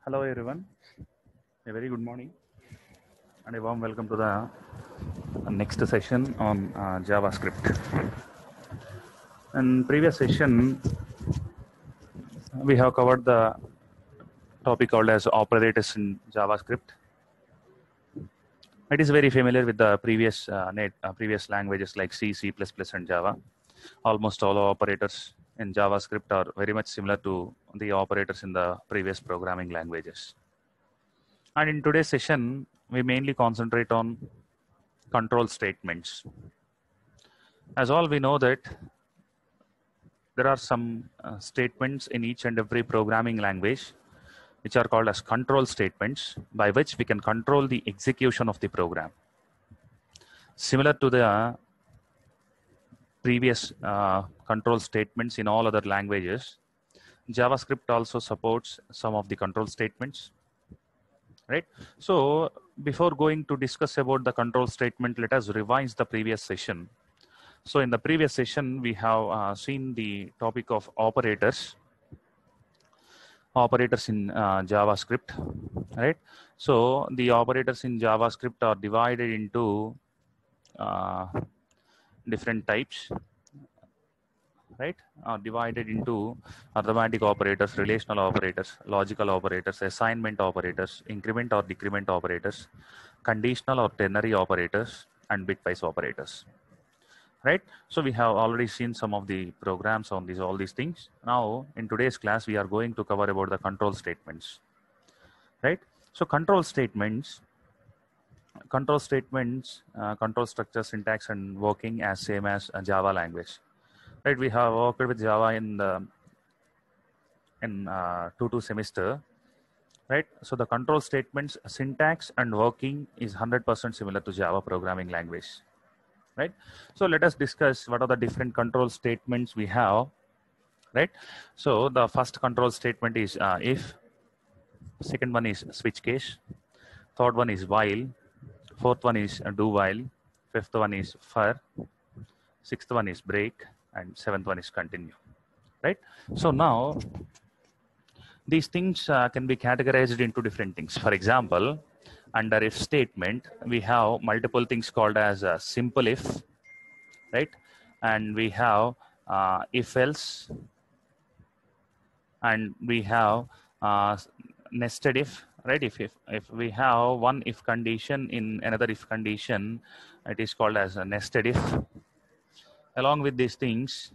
Hello everyone, a very good morning and a warm welcome to the next session on JavaScript. In previous session, we have covered the topic called as operators in JavaScript. It is very familiar with the previous languages like C, C++, and Java. Almost all operators in JavaScript are very much similar to the operators in the previous programming languages. And in today's session, we mainly concentrate on control statements. As all we know that there are some statements in each and every programming language which are called as control statements, by which we can control the execution of the program. Similar to the previous control statements in all other languages, JavaScript also supports some of the control statements, right? So before going to discuss about the control statement, let us revise the previous session. So in the previous session, we have seen the topic of operators in JavaScript, right? So the operators in JavaScript are divided into different types, right? Are divided into arithmetic operators, relational operators, logical operators, assignment operators, increment or decrement operators, conditional or ternary operators, and bitwise operators. Right, so we have already seen some of the programs on all these things. Now in today's class we are going to cover about the control statements, right? So control statements, control structure, syntax, and working as same as a Java language, right? We have worked with Java in 2 semester, right? So the control statements syntax and working is 100% similar to Java programming language, right? So let us discuss what are the different control statements we have, right? So the first control statement is if, second one is switch case, third one is while, fourth one is do while, fifth one is for, sixth one is break, and seventh one is continue, right? So now these things can be categorized into different things. For example, under if statement, we have multiple things called as simple if, right? And we have if else, and we have nested if, right? If we have one if condition in another if condition, it is called as a nested if. Along with these things,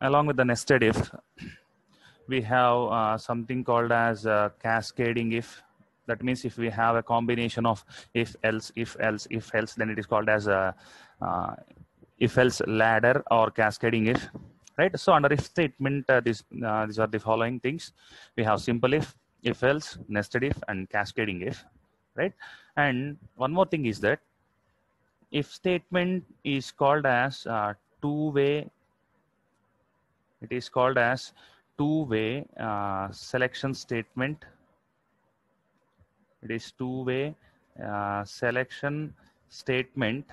along with the nested if, we have something called as cascading if. That means if we have a combination of if else, then it is called as a if else ladder or cascading if, right? So under if statement, these are the following things. We have simple if else, nested if, and cascading if, right? And one more thing is that if statement is called as two-way. It is called as two-way selection statement. It is two-way selection statement,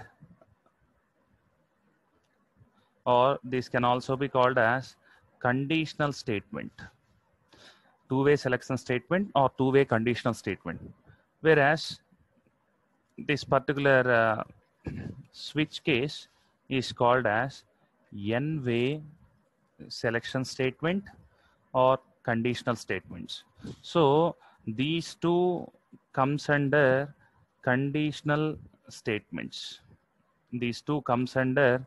or this can also be called as conditional statement. Two-way selection statement or two-way conditional statement. Whereas this particular switch case is called as n-way selection statement or conditional statements. So these two comes under conditional statements. These two comes under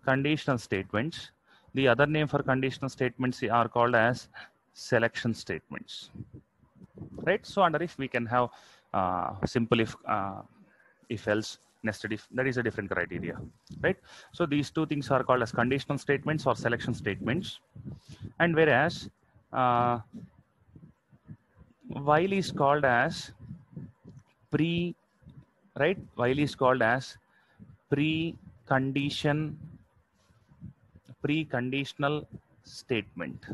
conditional statements. The other name for conditional statements are called as selection statements, right? So under if we can have simple if else, nested if. That is a different criteria, right? So these two things are called as conditional statements or selection statements. And whereas while is called as right? While is called as preconditional statement.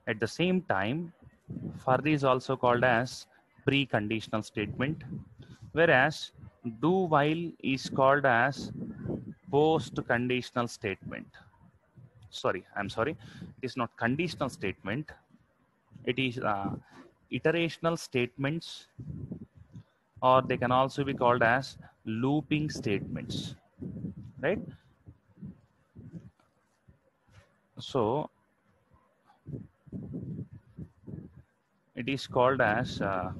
At the same time, for is also called as preconditional statement, whereas do while is called as post conditional statement. I'm sorry, it is not conditional statement. It is iterational statements, or they can also be called as looping statements, right? So it is called as a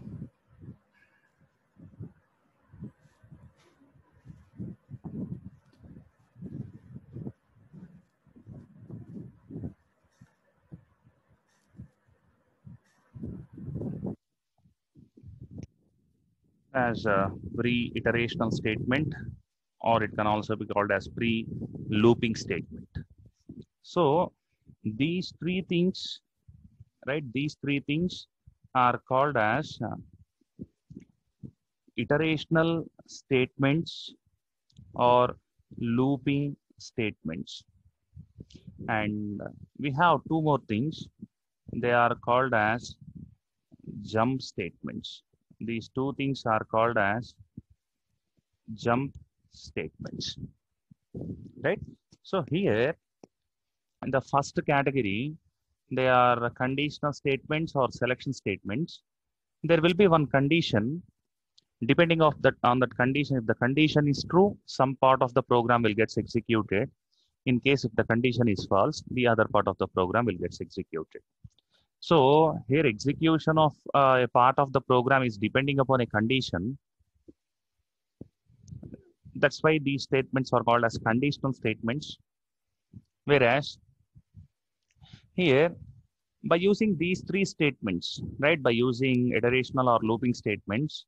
pre-iterational statement, or it can also be called as pre-looping statement. So these three things, right? These three things are called as iterational statements or looping statements. And we have two more things. They are called as jump statements. These two things are called as jump statements, right? So here in the first category, they are conditional statements or selection statements. There will be one condition. Depending on that condition, if the condition is true, some part of the program will get executed. In case if the condition is false, the other part of the program will get executed. So here execution of a part of the program is depending upon a condition. That's why these statements are called as conditional statements. Whereas here, by using these three statements, right, by using iterational or looping statements,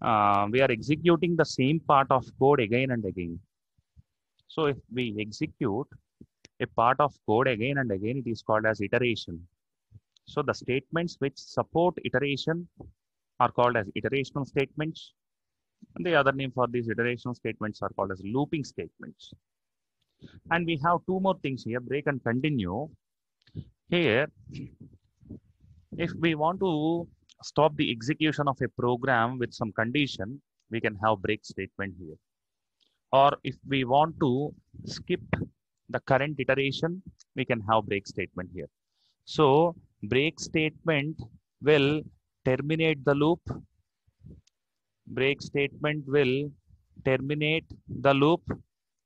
we are executing the same part of code again and again. So if we execute a part of code again and again, it is called as iteration. So the statements which support iteration are called as iterational statements. And the other name for these iterational statements are called as looping statements. And we have two more things here, break and continue. Here, if we want to stop the execution of a program with some condition, we can have break statement here. Or if we want to skip the current iteration, we can have break statement here. So break statement will terminate the loop. Break statement will terminate the loop.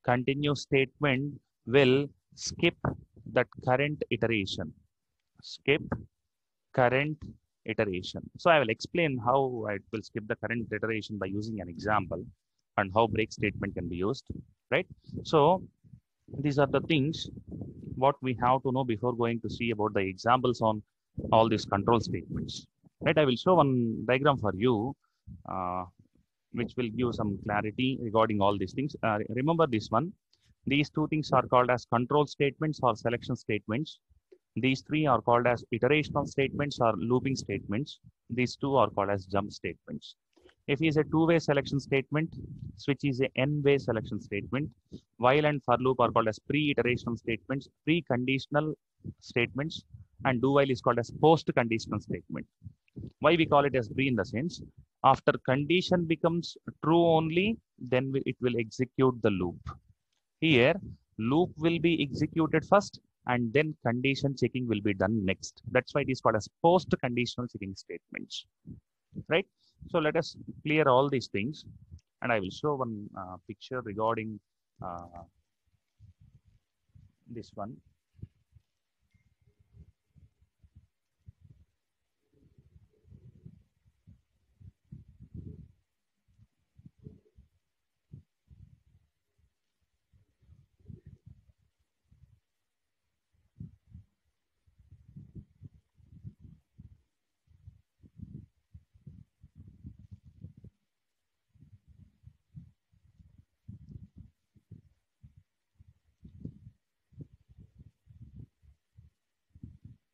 Continue statement will skip that current iteration. Skip current iteration. So I will explain how I will skip the current iteration by using an example and how break statement can be used, right? So these are the things what we have to know before going to see about the examples on all these control statements, right? I will show one diagram for you, which will give some clarity regarding all these things. Remember this one. These two things are called as control statements or selection statements. These three are called as iterational statements or looping statements. These two are called as jump statements. If is a two-way selection statement, switch is a n-way selection statement. While and for loop are called as pre-iterational statements, pre-conditional statements, and do while is called as post-conditional statement. Why we call it as pre in the sense, after condition becomes true only, then it will execute the loop. Here, loop will be executed first, and then condition checking will be done next. That's why it is called as post-conditional checking statements, right? So let us clear all these things, and I will show one picture regarding this one.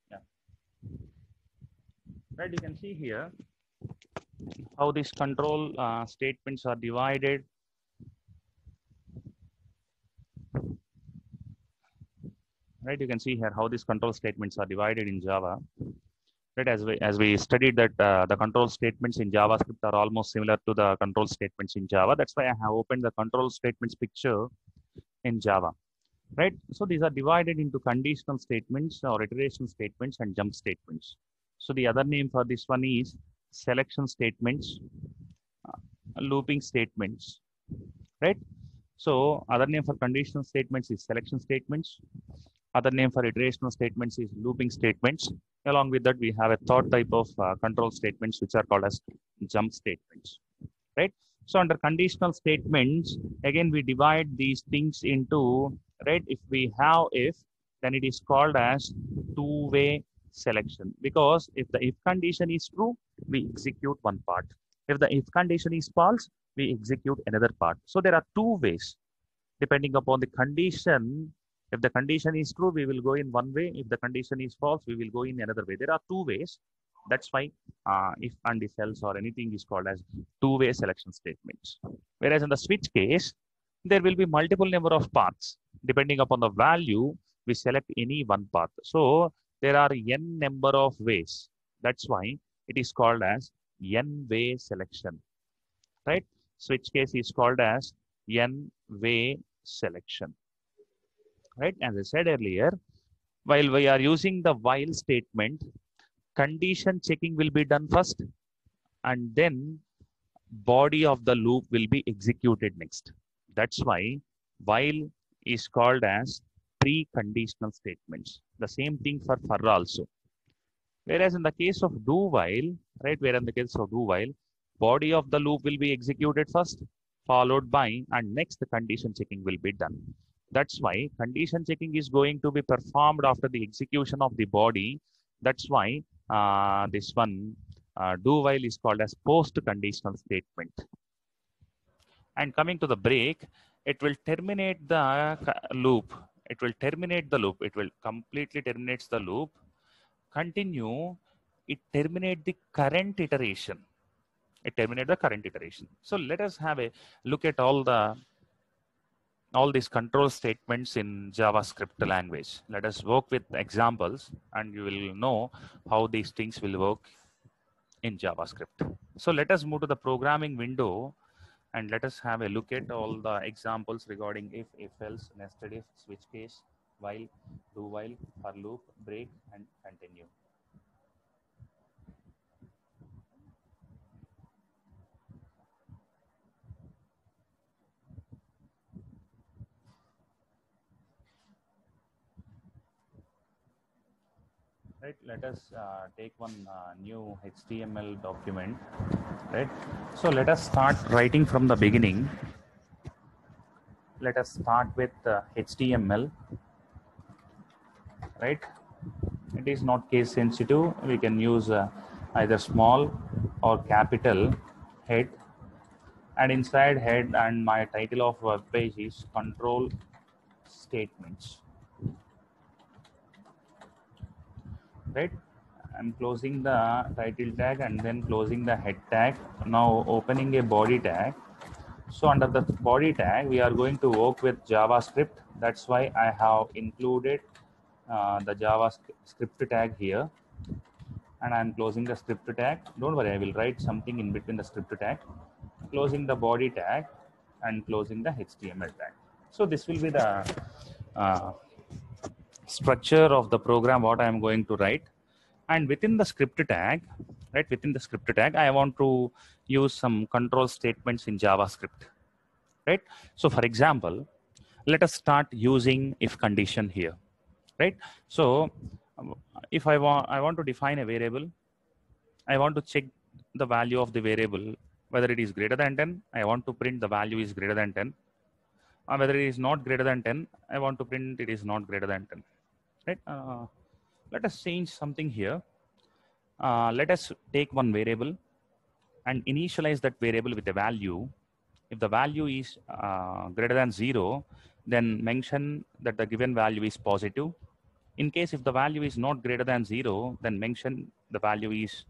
Yeah. Right, you can see here how these control statements are divided. Right, you can see here how these control statements are divided in Java. Right, as we studied that the control statements in JavaScript are almost similar to the control statements in Java. That's why I have opened the control statements picture in Java. Right, so these are divided into conditional statements or iteration statements and jump statements. So the other name for this one is selection statements, looping statements, right? So other name for conditional statements is selection statements. Other name for iterational statements is looping statements. Along with that, we have a third type of control statements, which are called as jump statements, right? So under conditional statements, again, we divide these things into, right? If we have if, then it is called as two-way selection, because if the if condition is true, we execute one part. If the if condition is false, we execute another part. So there are two ways depending upon the condition. If the condition is true, we will go in one way. If the condition is false, we will go in another way. There are two ways. That's why if and if else or anything is called as two-way selection statements. Whereas in the switch case, there will be multiple number of paths. Depending upon the value, we select any one path. So there are n number of ways. That's why it is called as n-way selection, right? Switch case is called as n-way selection, right? As I said earlier, while we are using the while statement, condition checking will be done first, and then body of the loop will be executed next. That's why while is called as preconditional statements. The same thing for also. Whereas in the case of do while, right, where in the case of do while, body of the loop will be executed first, followed by, and next the condition checking will be done. That's why condition checking is going to be performed after the execution of the body. That's why this one do while is called as post conditional statement. And coming to the break, it will terminate the loop. It will terminate the loop. It will completely terminate the loop. Continue. It terminate the current iteration. It terminate the current iteration. So let us have a look at all these control statements in JavaScript language. Let us work with examples, and you will know how these things will work in JavaScript. So let us move to the programming window, and let us have a look at all the examples regarding if else, nested if, switch case, while, do while, for loop, break, and continue. Right, let us take one new HTML document, right? So let us start writing from the beginning. Let us start with HTML, right? It is not case sensitive. We can use either small or capital head, and inside head and my title of web page is control statements, right? I'm closing the title tag and then closing the head tag. Now opening a body tag. So under the body tag, we are going to work with JavaScript. That's why I have included the JavaScript tag here. And I'm closing the script tag. Don't worry, I will write something in between the script tag. Closing the body tag and closing the HTML tag. So this will be the structure of the program, what I am going to write. And within the script tag, right, within the script tag, I want to use some control statements in JavaScript, right? So for example, let us start using if condition here, right? So if I want to define a variable, I want to check the value of the variable, whether it is greater than 10, I want to print the value is greater than 10. Whether it is not greater than 10, I want to print it is not greater than 10, right? Let us change something here. Let us take one variable and initialize that variable with a value. If the value is greater than 0, then mention that the given value is positive. In case if the value is not greater than 0, then mention the value is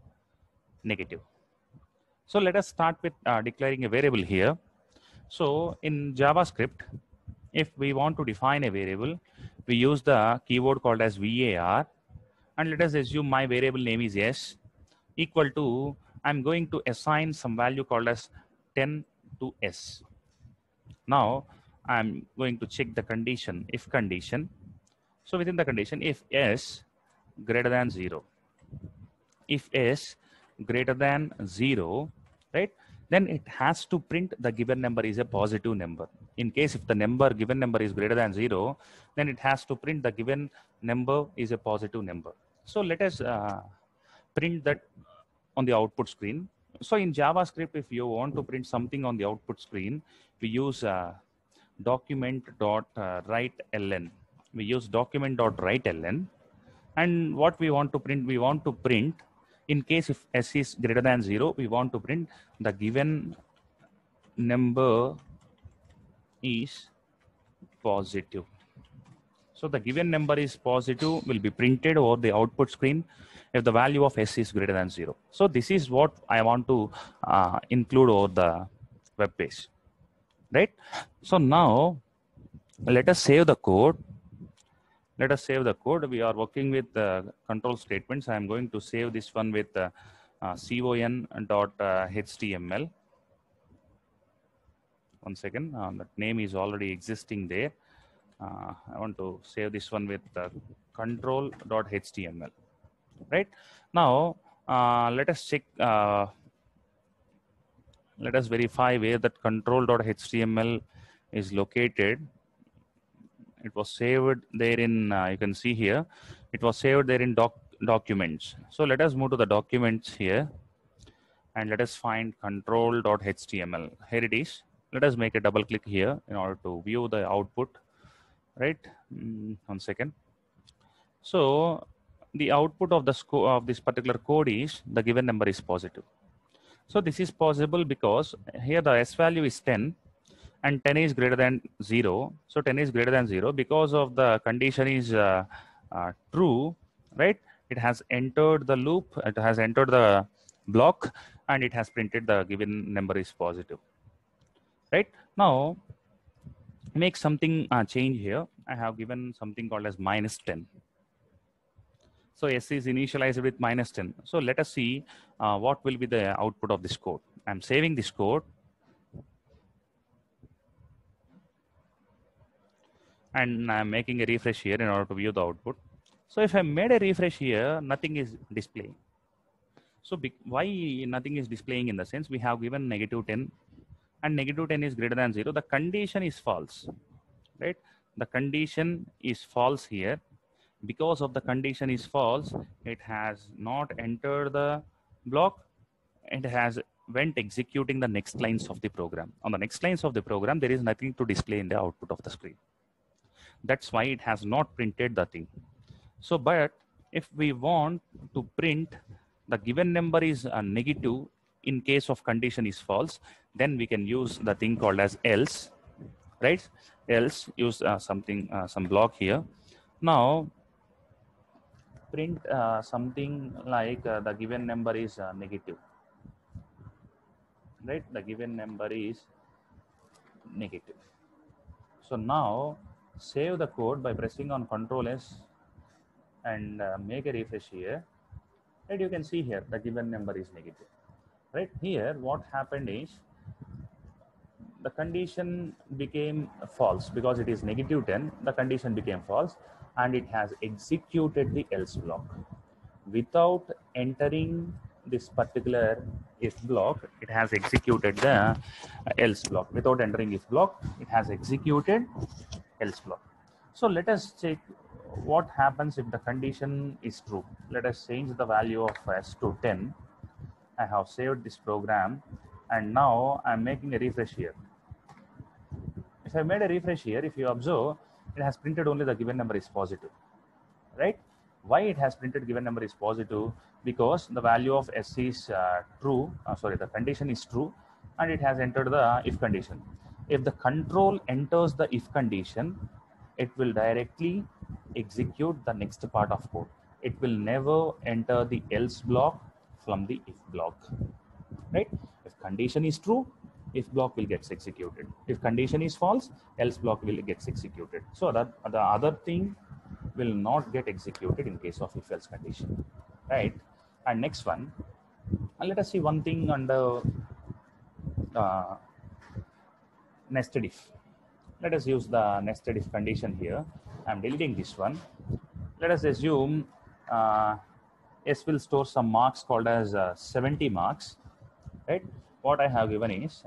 negative. So let us start with declaring a variable here. So in JavaScript, if we want to define a variable, we use the keyword called as var, and let us assume my variable name is s equal to, I'm going to assign some value called as 10 to s. Now I'm going to check the condition, if condition. So within the condition, if s greater than 0, if s greater than 0, right, then it has to print the given number is a positive number. In case if the given number is greater than 0, then it has to print the given number is a positive number. So let us print that on the output screen. So in JavaScript, if you want to print something on the output screen, we use document.writeln. We use document.writeln. And what we want to print in case if s is greater than 0, we want to print the given number is positive. So the given number is positive will be printed over the output screen if the value of s is greater than 0. So this is what I want to include over the web page, right? So now let us save the code. Let us save the code. We are working with control statements. I am going to save this one with con.html. One second, that name is already existing there. I want to save this one with control.html. Right now, let us check. Let us verify where that control.html is located. It was saved there in, you can see here, it was saved there in documents. So let us move to the documents here and let us find control.html. Here it is. Let us make a double click here in order to view the output, right? 1 second. So the output of the of this particular code is the given number is positive. So this is possible because here the s value is 10 and 10 is greater than 0. So 10 is greater than 0 because of the condition is true, right? It has entered the loop, it has entered the block, and it has printed the given number is positive, right? Now, make something change here. I have given something called as -10. So S is initialized with -10. So let us see what will be the output of this code. I'm saving this code. And I'm making a refresh here in order to view the output. So if I made a refresh here, nothing is displaying. So why nothing is displaying? In the sense we have given -10 and -10 is greater than 0. The condition is false, right? The condition is false here. Because of the condition is false, it has not entered the block. It has went executing the next lines of the program. On the next lines of the program, there is nothing to display in the output of the screen. That's why it has not printed the thing. So, but if we want to print the given number is negative in case of condition is false, then we can use the thing called as else, right? Else, use some block here. Now, print something like the given number is negative, right? The given number is negative. So now, save the code by pressing on Ctrl S and make a refresh here. Right, you can see here the given number is negative. Right here, what happened is the condition became false because it is -10. The condition became false, and it has executed the else block without entering this particular if block. It has executed the else block without entering if block. It has executed else block. So let us check what happens if the condition is true. Let us change the value of s to 10. I have saved this program, and now I'm making a refresh here. If I made a refresh here, if you observe, it has printed only the given number is positive, right? Why it has printed given number is positive? Because the value of s is true, the condition is true, and it has entered the if condition. If the control enters the if condition, it will directly execute the next part of code. It will never enter the else block from the if block, right? If condition is true, if block will get executed. If condition is false, else block will get executed. So that the other thing will not get executed in case of if else condition, right? And next one, let us see one thing under nested if. Let us use the nested if condition here. I'm deleting this one. Let us assume S will store some marks called as 70 marks, right? What I have given is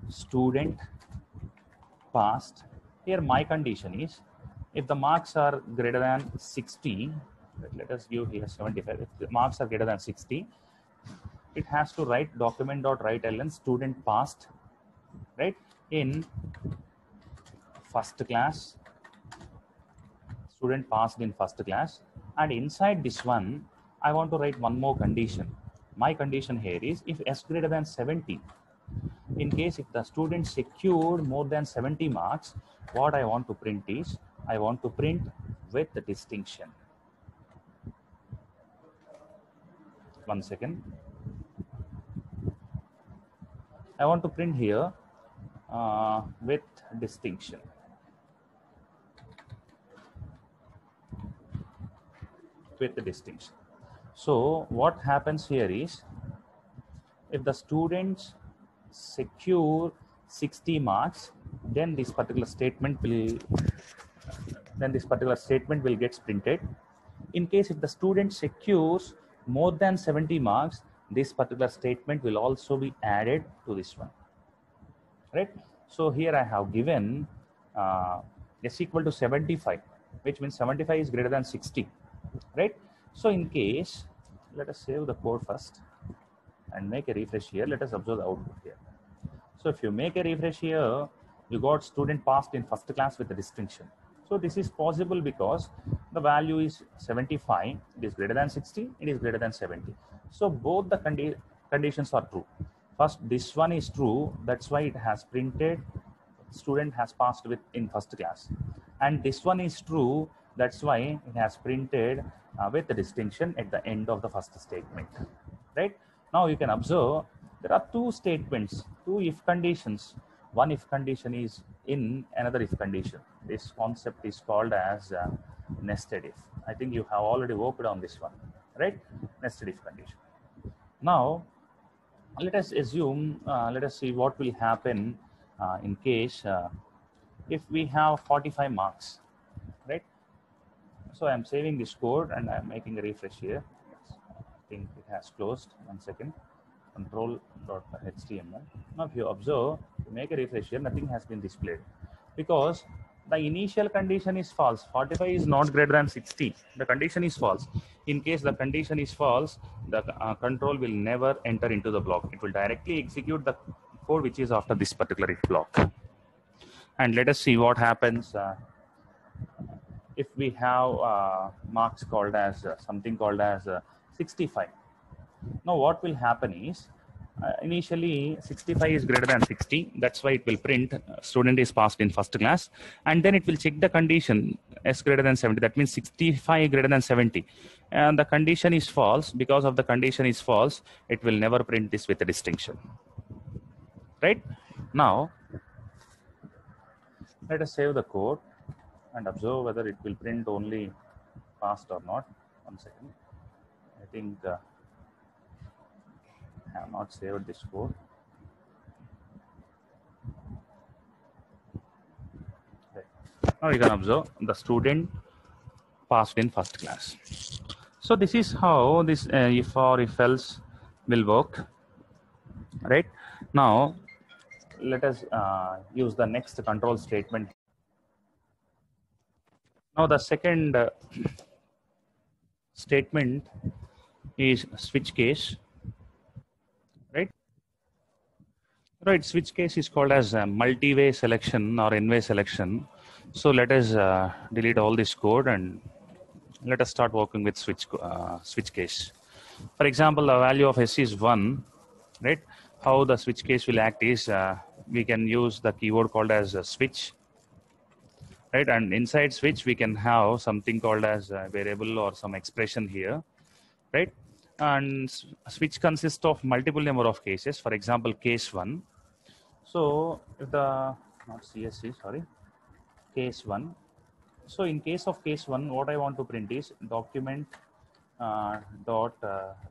student passed. Here my condition is if the marks are greater than 60, let us give here 75. If the marks are greater than 60, it has to write document.write-ln student passed, right, in first class, student passed in first class. And inside this one, I want to write one more condition. My condition here is if S greater than 70, in case if the student secured more than 70 marks, what I want to print is, I want to print with the distinction. One second. I want to print here with distinction. With the distinction. So what happens here is, if the students secure 60 marks, then this particular statement will get printed. In case if the student secures more than 70 marks, this particular statement will also be added to this one, right? So here I have given S equal to 75, which means 75 is greater than 60, right? So in case, let us save the code first and make a refresh here. Let us observe the output here. So if you make a refresh here, you got student passed in first class with a distinction. So this is possible because the value is 75, it is greater than 60, it is greater than 70. So both the conditions are true. First, this one is true, that's why it has printed student has passed with in first class. And this one is true, that's why it has printed with the distinction at the end of the first statement, right? Now you can observe there are two statements, two if conditions. One if condition is in another if condition. This concept is called as nested if. I think you have already worked on this one, right? Nested if condition. Now, let us assume, let us see what will happen in case if we have 45 marks, right? So I'm saving this code and I'm making a refresh here. Yes. I think it has closed. 1 second. Control.html. Now, if you observe, to make a refresh here, nothing has been displayed because the initial condition is false. 45 is not greater than 60. The condition is false. In case the condition is false, the control will never enter into the block. It will directly execute the code which is after this particular if block. And let us see what happens if we have marks called as something called as 65. Now what will happen is initially 65 is greater than 60, that's why it will print student is passed in first class, and then it will check the condition S greater than 70, that means 65 greater than 70, and the condition is false. Because of the condition is false, it will never print this with a distinction, right? Now let us save the code and observe whether it will print only passed or not. 1 second. I think I have not saved this code. Right. Now you can observe the student passed in first class. So this is how this if or if else will work, right? Now let us use the next control statement. Now the second statement is switch case, right? Right, switch case is called as multi-way selection or n-way selection. So let us delete all this code and let us start working with switch case. For example, the value of S is 1, right? How the switch case will act is we can use the keyword called as switch, right? And inside switch, we can have something called as a variable or some expression here, right? And switch consists of multiple number of cases. For example, case 1. So if the, not CSC, sorry, case 1. So in case of case 1, what I want to print is document dot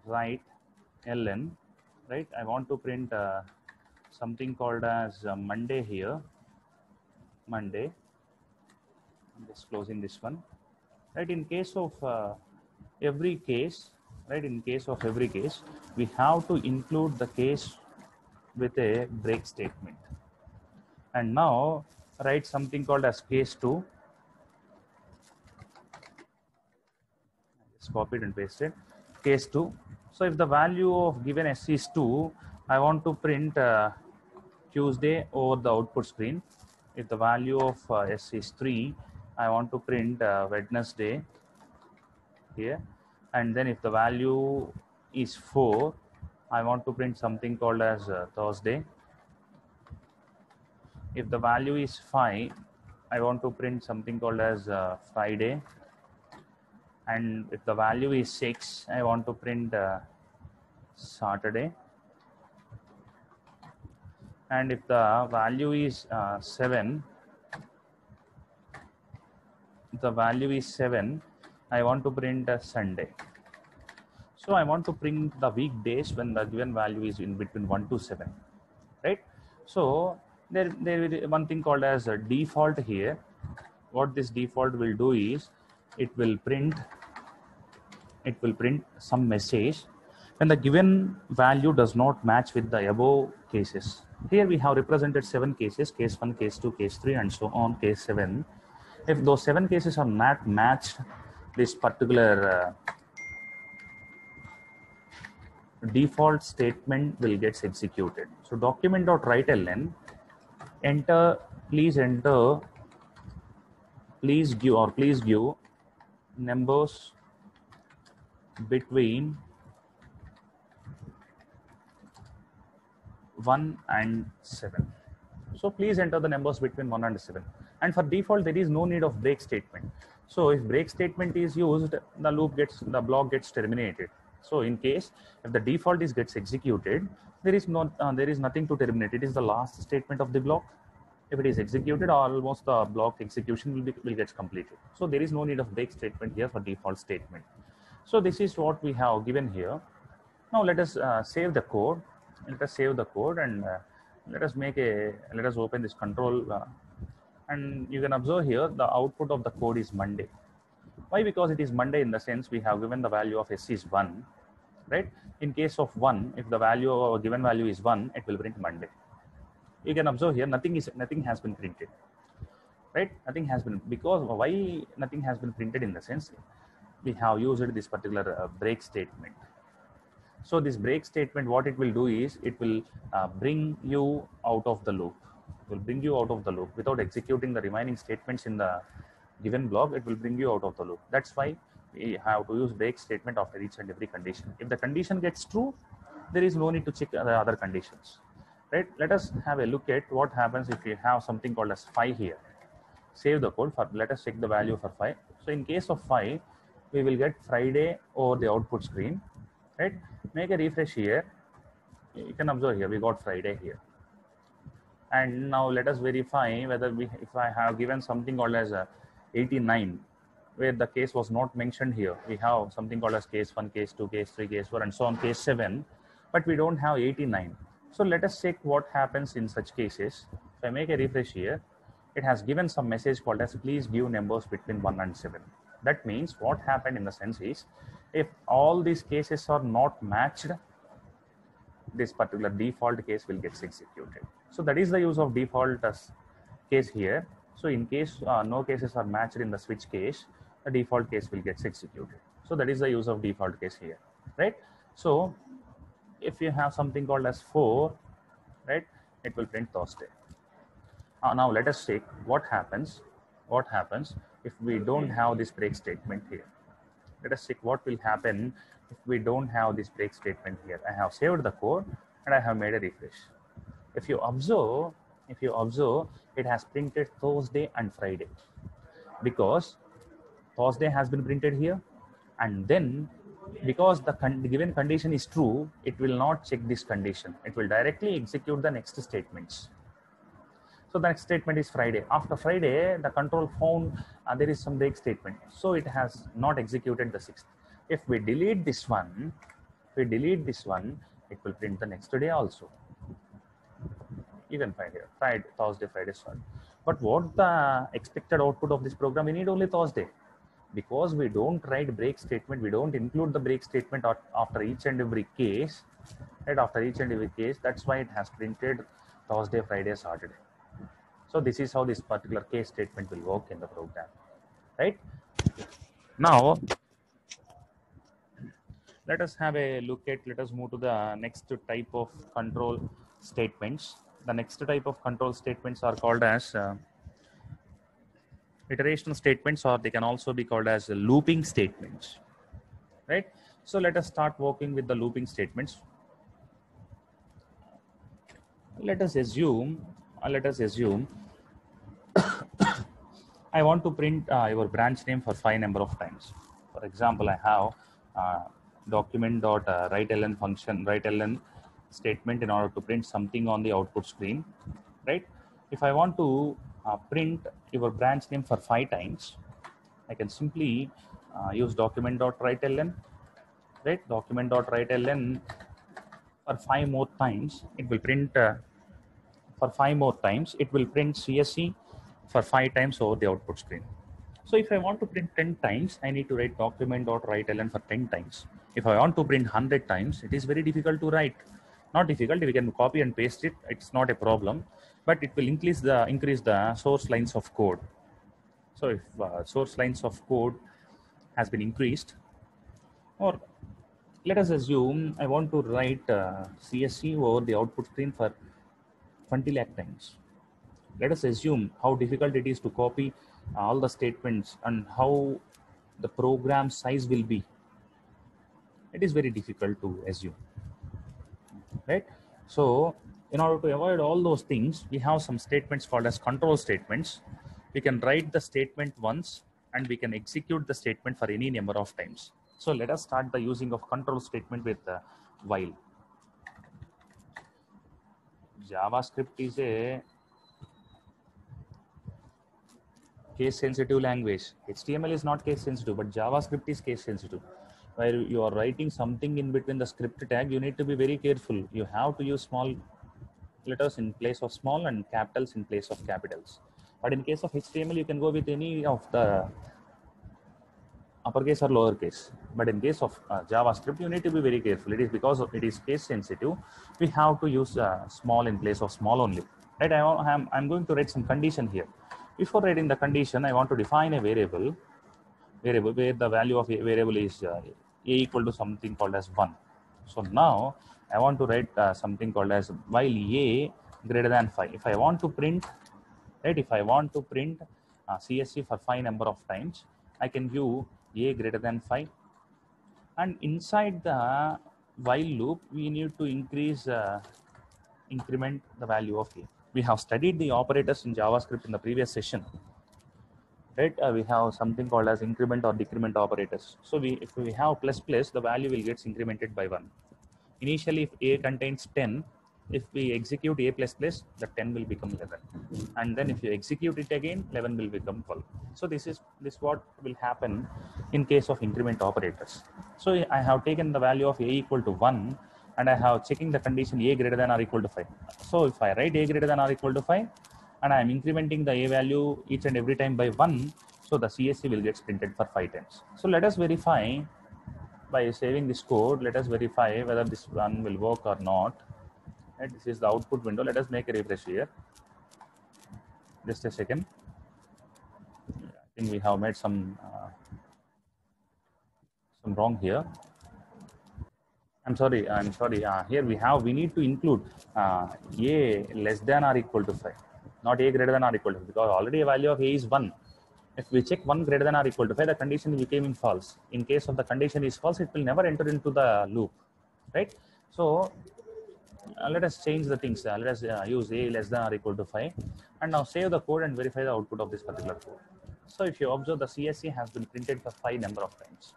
write ln, right? I want to print something called as Monday here, Monday. I'm just closing this one, right? In case of every case, right? In case of every case, we have to include the case with a break statement. And now write something called as case 2. Just copy it and paste it. Case 2. So if the value of given S is 2, I want to print Tuesday over the output screen. If the value of S is 3, I want to print Wednesday here. And then if the value is 4, I want to print something called as Thursday. If the value is 5, I want to print something called as Friday. And if the value is 6, I want to print Saturday. And if the value is 7, I want to print Sunday. So I want to print the weekdays when the given value is in between 1 to 7, right? So there is one thing called as a default here. What this default will do is it will print some message when the given value does not match with the above cases. Here we have represented 7 cases, case 1, case 2, case 3, and so on, case 7. If those 7 cases are not matched, this particular default statement will get executed. So document.writeln, please give numbers between 1 and 7. So please enter the numbers between 1 and 7. And for default, there is no need of break statement. So if break statement is used, the block gets terminated. So in case if the default gets executed, there is nothing to terminate. It is the last statement of the block. If it is executed, almost the block execution will get completed. So there is no need of break statement here for default statement. So this is what we have given here. Now let us save the code. Let us save the code and let us open this control and you can observe here the output of the code is Monday. Why? Because it is Monday in the sense we have given the value of S is 1, right? In case of 1, if the value or given value is 1, it will print Monday. You can observe here nothing has been printed, right? Nothing has been, because why nothing has been printed in the sense we have used this particular break statement. So this break statement, what it will do is it will bring you out of the loop. It will bring you out of the loop without executing the remaining statements in the given block. It will bring you out of the loop. That's why we have to use break statement after each and every condition. If the condition gets true, there is no need to check the other conditions, right? Let us have a look at what happens if we have something called as 5 here. Save the code for, let us check the value for 5. So in case of 5, we will get Friday over the output screen, right? Make a refresh here. You can observe here we got Friday here. And now let us verify whether if I have given something called as 89, where the case was not mentioned here. We have something called as case 1, case 2, case 3, case 4, and so on, case 7, but we don't have 89. So let us check what happens in such cases. If I make a refresh here, it has given some message called as please give numbers between 1 and 7. That means what happened in the sense is, if all these cases are not matched, this particular default case will get executed. So that is the use of default as case here. So in case no cases are matched in the switch case, the default case will get executed. So that is the use of default case here, right? So if you have something called as 4, right, it will print Thursday. Now let us check what happens if we don't have this break statement here. Let us check what will happen if we don't have this break statement here. I have saved the code and I have made a refresh. If you observe, it has printed Thursday and Friday because Thursday has been printed here, and then because the given condition is true, it will not check this condition. It will directly execute the next statements. So the next statement is Friday. After Friday, the control found there is some break statement. So it has not executed the 6th. If we delete this one, it will print the next day also. You can find here, Friday, Thursday, Friday, Sunday. But what the expected output of this program? We need only Thursday. because we don't write break statement, we don't include the break statement after each and every case, right? After each and every case, that's why it has printed Thursday, Friday, Saturday. So this is how this particular case statement will work in the program, right? Now, let us have a look at, let us move to the next type of control statements. The next type of control statements are called as iterational statements, or they can also be called as looping statements, right? So let us start working with the looping statements. Let us assume I want to print your branch name for 5 number of times. For example, I have document dot write ln function, write ln statement in order to print something on the output screen, right? If I want to print your branch name for 5 times, I can simply use document dot write ln, right? Document dot write ln for 5 more times. It will print for 5 more times. It will print CSC for 5 times over the output screen. So if I want to print 10 times, I need to write document.writeln for 10 times. If I want to print 100 times, it is very difficult to write. Not difficult, we can copy and paste it. It's not a problem, but it will increase the source lines of code. So if source lines of code has been increased, or let us assume I want to write CSC over the output screen for 20 lakh times. Let us assume how difficult it is to copy all the statements and how the program size will be. It is very difficult to assume, right? So in order to avoid all those things, we have some statements called as control statements. We can write the statement once and we can execute the statement for any number of times. So let us start the using of control statement with while. JavaScript is a case sensitive language. HTML is not case sensitive, but JavaScript is case sensitive. Where you are writing something in between the script tag, you need to be very careful. You have to use small letters in place of small and capitals in place of capitals. But in case of HTML, you can go with any of the uppercase or lowercase. But in case of JavaScript, you need to be very careful. It is because it is case sensitive. We have to use small in place of small only. Right? I'm going to write some condition here. Before writing the condition, I want to define a variable where the value of a variable is a equal to something called as 1. So now I want to write something called as while a greater than 5. If I want to print, right, if I want to print CSC for 5 number of times, I can give a greater than 5. And inside the while loop, we need to increment the value of a. We have studied the operators in JavaScript in the previous session. Right, we have something called as increment or decrement operators. So if we have plus plus, the value will get incremented by 1. Initially, if a contains 10, if we execute a plus plus, the 10 will become 11, and then if you execute it again, 11 will become 12. So this what will happen in case of increment operators. So I have taken the value of a equal to 1, and I have checking the condition a greater than or equal to 5. So if I write a greater than or equal to 5, and I am incrementing the a value each and every time by 1, so the CSC will get printed for 5 times. So let us verify by saving this code. Let us verify whether this one will work or not. Right, this is the output window. Let us make a refresh here. Just a second. I think we have made some wrong here. I'm sorry. Here we need to include a less than or equal to 5, not a greater than or equal to 5, because already a value of a is 1. If we check 1 greater than or equal to 5, the condition became in false. In case of the condition is false, it will never enter into the loop, right? So let us change the things. Let us use a less than or equal to 5, and now save the code and verify the output of this particular code. So if you observe, the CSC has been printed for 5 number of times.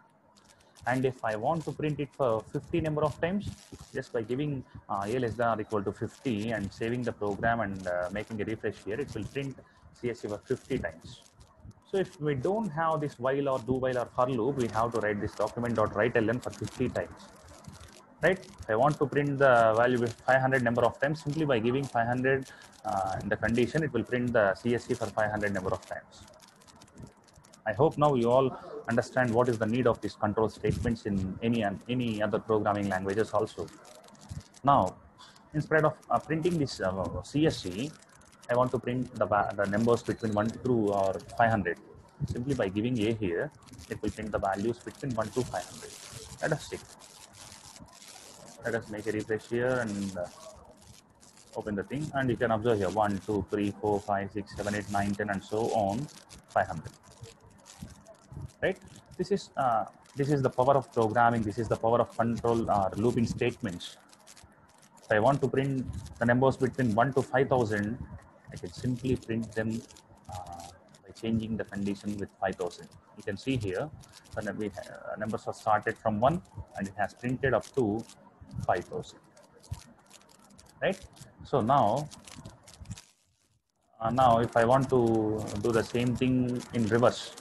And if I want to print it for 50 number of times, just by giving a less than or equal to 50 and saving the program and making a refresh here, it will print CSC for 50 times. So if we don't have this while or do while or for loop, we have to write this document.writeln for 50 times. Right? If I want to print the value with 500 number of times, simply by giving 500 in the condition, it will print the CSC for 500 number of times. I hope now you all understand what is the need of these control statements in any other programming languages also. Now, instead of printing this CSC, I want to print the numbers between 1 to or 500. Simply by giving A here, it will print the values between 1 to 500. Let us see. Let us make a refresh here and open the thing, and you can observe here 1, 2, 3, 4, 5, 6, 7, 8, 9, 10, and so on 500. Right? This is the power of programming. This is the power of control or looping statements. If I want to print the numbers between 1 to 5000, I can simply print them by changing the condition with 5000. You can see here the numbers are started from 1 and it has printed up to 5000. Right? So now if I want to do the same thing in reverse,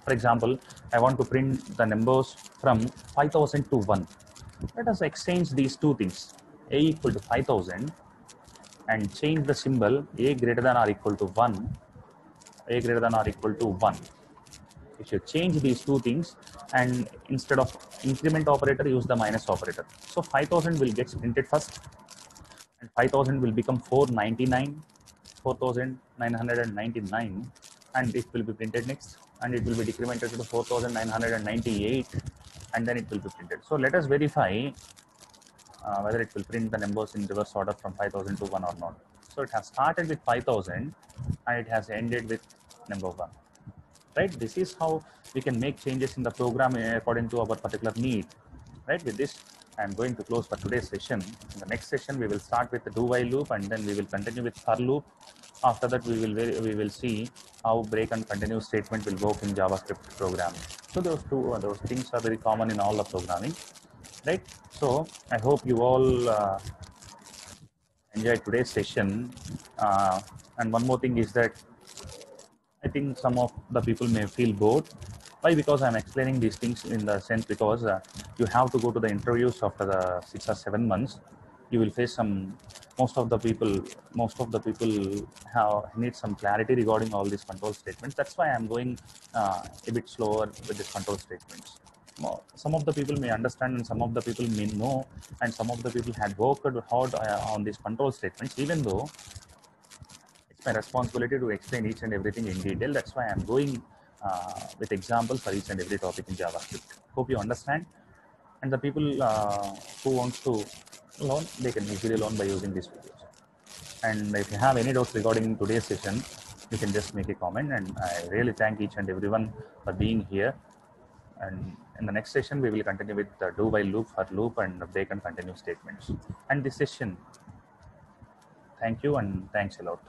for example, I want to print the numbers from 5000 to 1. Let us exchange these two things, A equal to 5000, and change the symbol A greater than or equal to 1, A greater than or equal to 1. If you change these two things, and instead of increment operator, use the minus operator. So 5000 will get printed first, and 5000 will become 4,999, and it will be printed next, and it will be decremented to 4,998, and then it will be printed. So let us verify whether it will print the numbers in reverse order from 5000 to 1 or not. So it has started with 5000 and it has ended with number 1. Right? This is how we can make changes in the program according to our particular need. Right? With this, I am going to close for today's session. In the next session, we will start with the do-while loop, and then we will continue with for loop. After that, we will see how break and continue statement will work in JavaScript programming. So those things are very common in all the programming. Right? So I hope you all enjoyed today's session. And one more thing is that I think some of the people may feel bored. Why? Because I'm explaining these things in the sense because you have to go to the interviews after the 6 or 7 months. You will face most of the people need some clarity regarding all these control statements. That's why I'm going a bit slower with these control statements. Some of the people may understand and some of the people may know, and some of the people had worked hard on these control statements, even though it's my responsibility to explain each and everything in detail. That's why I'm going with examples for each and every topic in JavaScript. Hope you understand. And the people who want to learn, they can easily learn by using these videos. And if you have any doubts regarding today's session, you can just make a comment. And I really thank each and everyone for being here. And in the next session, we will continue with the do while loop, for loop, and break and continue statements. And this session, thank you and thanks a lot.